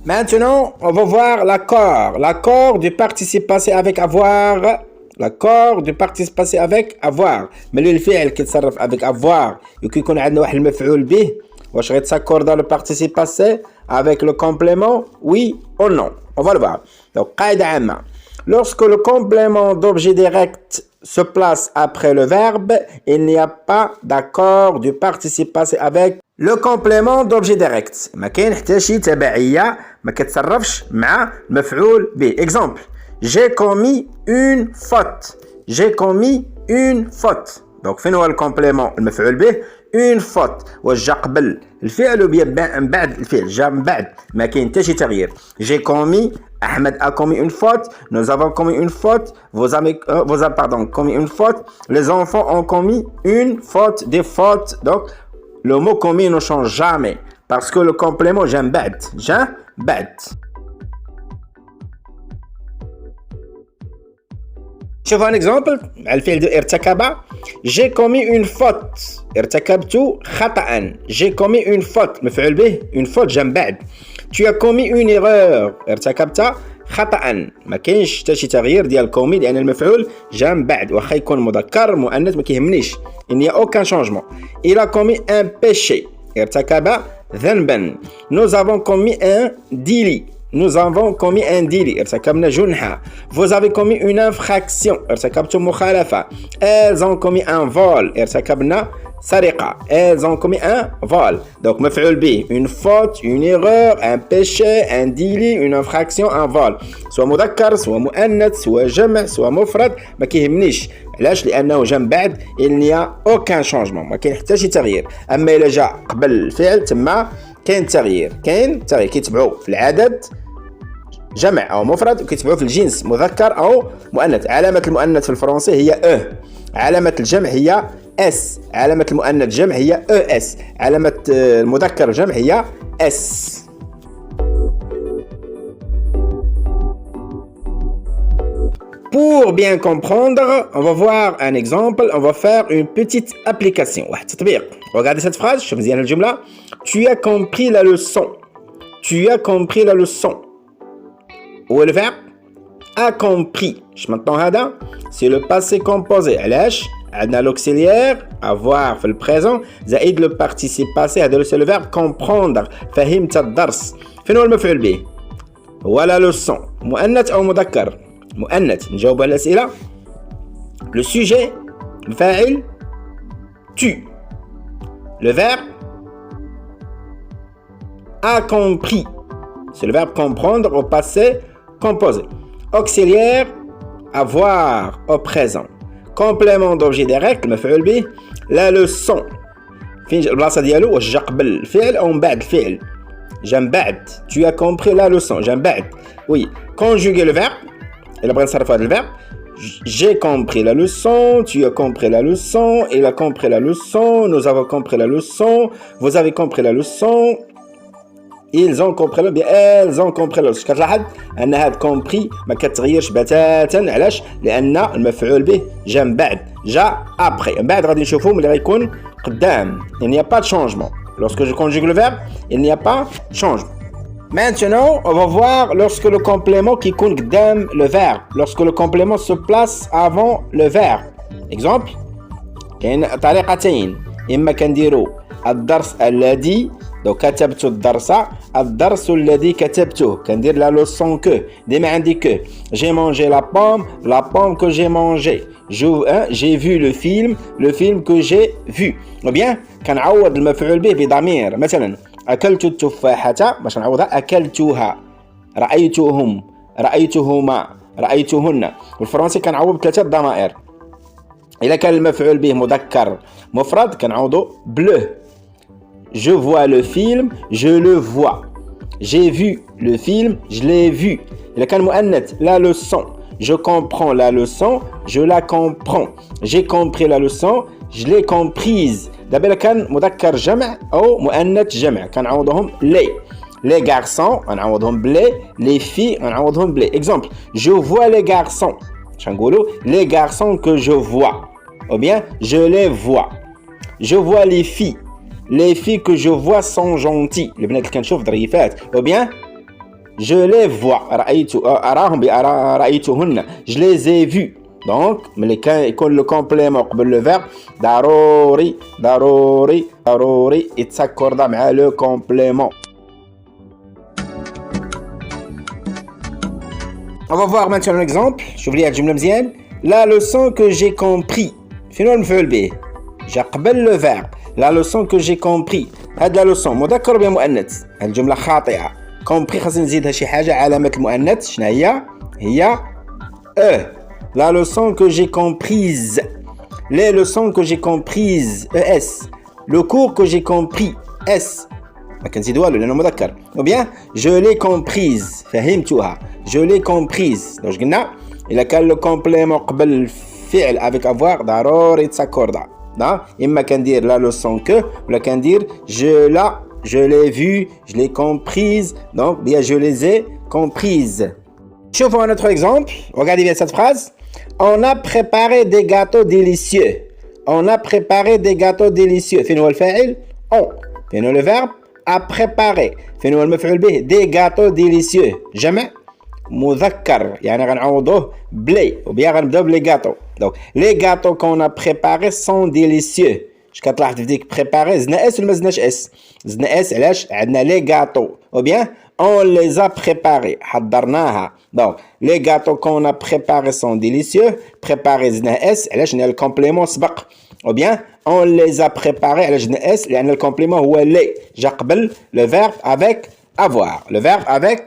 Maintenant, on va voir l'accord. L'accord du participe passé avec avoir. L'accord du participe passé avec avoir. ملي الفعل كيتصرف avec avoir وكيكون عندنا واحد المفعول به واش غيتساكوردا le participe passé avec le complément oui ou non. On va le voir. Donc قاعدة عامة. Lorsque le complément d'objet direct se place après le verbe, il n'y a pas d'accord du participe passé avec le complément d'objet direct. ما كاين حتى شي تبعية ما كتصرفش مع المفعول به. Exemple. J'ai commis une faute. J'ai commis une faute. Donc فين هو الكومبليمون المفعول به une faute واش جا قبل الفعل وبيا من بعد الفعل جا من بعد ما كاين حتى شي تغيير. J'ai commis Ahmed a commis une faute. Nous avons commis une faute. Vous avez commis une faute. Les enfants ont commis une faute. Des fautes. Donc le mot commis ne change jamais parce que le complément جا من بعد. شوف un exemple على الفعل دو ارتكب. J'ai commis une faute. ارتكبت خطأ. J'ai commis une faute. مفعول به une faute جا من بعد. Tu as commis une erreur. ارتكبت خطأ. ما كاينش حتى شي تغيير ديال كومي لأن المفعول جا من بعد واخا يكون مذكر مؤنث ما كيهمنيش. Il n'y a aucun changement. Il a commis un péché. ارتكب ذنبا. Nous avons commis un délit. Nous avons commis un délit. ارتكبنا جنحة. Vous avez commis une infraction. ارتكبتم مخالفة. Elles ont commis un vol. ارتكبنا سرقة. Elles ont commis un vol. Donc مفعول به une faute, une erreur, un péché, un délit, une infraction, un vol. سواء مذكر سواء مؤنث سواء جمع سواء مفرد ما كيهمنيش. علاش؟ لأنه جا من بعد il n'y a aucun changement. ما كاين حتى شي تغيير. أما إلا جا قبل الفعل تما كاين تغيير كيتبعوا في العدد جمع أو مفرد وكيتبعوا في الجنس مذكر أو مؤنث. علامة المؤنث في الفرنسي هي علامة الجمع هي S. علامة المؤنث جمع هي ES. علامة المذكر جمع هي S. Pour bien comprendre, on va voir un exemple, on va faire une petite application. واحد التطبيق. Regardez cette phrase, شوف مزيان الجملة. Tu as compris la leçon. Tu as compris la leçon. Où est le verbe a compris. maintenant هذا c'est le passé composé. علاش؟ عندنا l'auxiliaire avoir في البريزون زائد le participe passé هذا c'est le verbe comprendre. فهمت الدرس. فين هو المفعول به؟ هو la leçon. مؤنث أو مذكر؟ مؤنث. نجاوب على الأسئلة. le sujet الفاعل tu. le verbe a compris. C'est le verbe comprendre au passé composé. Auxiliaire avoir au présent. Complément d'objet direct المفعول به la leçon. فين البلاصه ديالو واش جا قبل الفعل او من بعد الفعل؟ جا من بعد. Tu as compris la leçon. جا من بعد. Oui. Conjuguer le verbe. إلا بغينا نصرف هذا الفعل. J'ai compris la leçon. Tu as compris la leçon. Il a compris la leçon. Nous avons compris la leçon. Vous avez compris la leçon. Ils ont compris le bien. Elles ont compris le. كتلاحظ أن هذا compris ما كتغيرش بتاتا. علاش؟ لأن المفعول به جا من بعد. جا après. من بعد غادي نشوفوا ملي غيكون قدام. Il n'y a pas de changement. Lorsque je conjugue le verbe, il n'y a pas de changement. Maintenant, on va voir lorsque le complément qui compte قدام le verbe. Lorsque le complément se place avant le verbe. Exemple. كاين طريقتين. إما كنديروا الدرس الذي Donc كتبت الدرس الذي كتبته. كندير la leçon que. ديما عندي que. J'ai mangé la pomme que j'ai mangé. J'ai vu le film que j'ai vu. Ou bien كنعوض المفعول به بضمير. مثلا أكلت التفاحة باش نعوضها أكلتها. رأيتهم رأيتهما رأيتهن. والفرنسي كنعوض بثلاثة ضمائر. إذا كان المفعول به مذكر مفرد كنعوضو bleu. Je vois le film, je le vois. J'ai vu le film, je l'ai vu. إذا كان مؤنث la leçon. Je comprends la leçon, je la comprends. J'ai compris la leçon, je l'ai comprise. دابا إذا كان مذكر جمع أو مؤنث جمع كنعوضهم les garçons غنعوضهم بلي. les filles غنعوضهم بلي. Exemple. Je vois les garçons. شنقولوا les garçons que je vois. Ou bien je les vois. Je vois les filles. Les filles que je vois sont gentilles. البنات اللي كنشوف ظريفات. Ou bien je les vois. Je les ai vus. Donc, mais quand le complément le verbe, darori, darori, darori, il s'accorde avec le complément. On va voir maintenant un exemple. Je vous lis la leçon que j'ai compris. Finalement, المفعول به. j'قبل le verbe. La leçon que j'ai compris. هاد la leçon مذكر بها مؤنث. الجملة خاطئة. compris خاصنا نزيدها شي حاجة علامة المؤنث. شنو هي؟ هي La leçon que j'ai comprise. Les leçons que j'ai comprises. ES. Le cours que j'ai compris. S. ما كنزيدوها له لأنه مذكر. Ou bien je l'ai comprise. فهمتها. Je l'ai comprise. واش قلنا؟ إلا كان le complément قبل الفعل avec avoir ضروري تساكوردا. إما كندير la leçon que ولا كندير je l'ai vue, je l'ai comprise. Donc bien je les ai comprises. Chauffons un autre exemple. Regardez bien cette phrase. On a préparé des gâteaux délicieux. On a préparé des gâteaux délicieux. فين هو الفاعل؟ on. فين هو le verbe؟ à préparer. فين هو المفعول به؟ des gâteaux délicieux. جمع مذكر يعني غنعوضوه بلي وبيا غنبداو بلي gâteaux. Donc les gâteaux qu'on a préparés sont délicieux. اش كتلاحظ في ديك préparer زدنا اس ولا ما زدناش اس؟ زدنا اس علاش؟ عندنا les gâteaux. ou bien on les a préparés. حضرناها. Donc les gâteaux qu'on a préparés sont délicieux. Préparer زدنا اس علاش لأن الكومبليمون سبق. ou bien on les a préparés علاش زدنا اس لأن الكومبليمون هو les. جا قبل le verbe avec avoir. Le verbe avec